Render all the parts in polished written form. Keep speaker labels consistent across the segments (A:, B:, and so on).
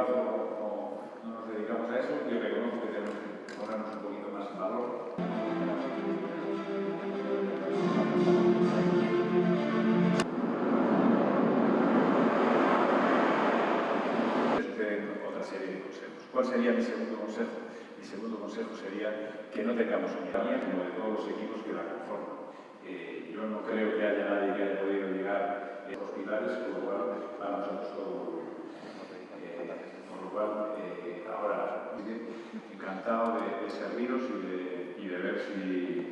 A: privado no nos dedicamos a eso y reconozco que tenemos que ponernos un poquito más en valor. Otra serie de consejos. ¿Cuál sería mi segundo consejo? Mi segundo consejo sería que no tengamos unidad como de todos los equipos que la conforman. Yo no creo que haya nadie que haya podido llegar a los hospitales, por lo cual a nosotros todo. Por lo cual, ahora encantado de serviros y de ver si...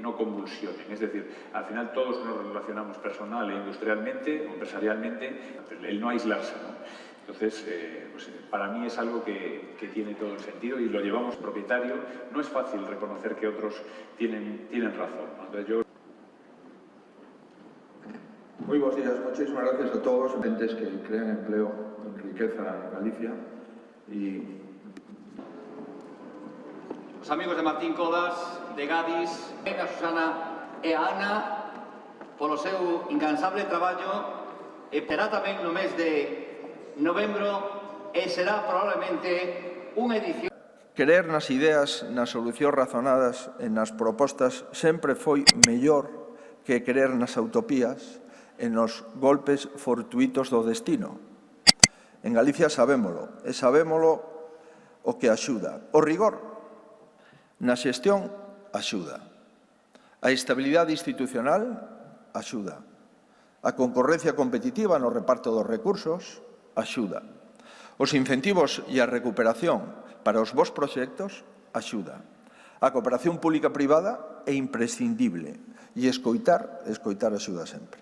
A: no convulsionen. Es decir, al final todos nos relacionamos personal e industrialmente o empresarialmente, el no aislarse, ¿no? Entonces, pues, para mí es algo que tiene todo el sentido y lo llevamos propietario. No es fácil reconocer que otros tienen razón, ¿no? Entonces, yo...
B: Muy buenos días, muchísimas gracias a todos los entes que crean empleo, riqueza en Galicia y...
C: Os amigos de Martín Codas, de Gadis, a Susana e a Ana polo seu incansable traballo e terá tamén no mes de novembro e será probablemente unha edición.
B: Creer nas ideas, nas solucións razonadas e nas propostas sempre foi mellor que creer nas utopías e nos golpes fortuitos do destino. En Galicia sabémolo, e sabémolo o que axuda. O rigor na xestión axuda. A estabilidade institucional axuda. A concorrencia competitiva no reparto dos recursos axuda. Os incentivos e a recuperación para os vos proxectos axuda. A cooperación pública-privada é imprescindible e escoitar axuda sempre.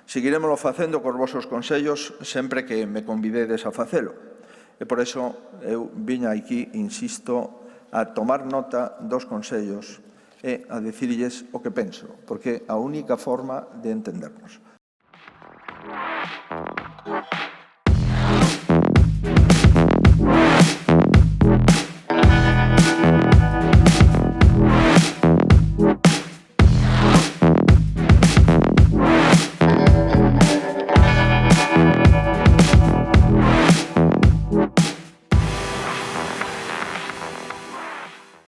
B: Seguiremoslo facendo cos vosos consellos sempre que me convidedes a facelo. E por iso eu viña aquí, insisto, a tomar nota dos consellos e a dicirlles o que penso, porque é a única forma de entendernos.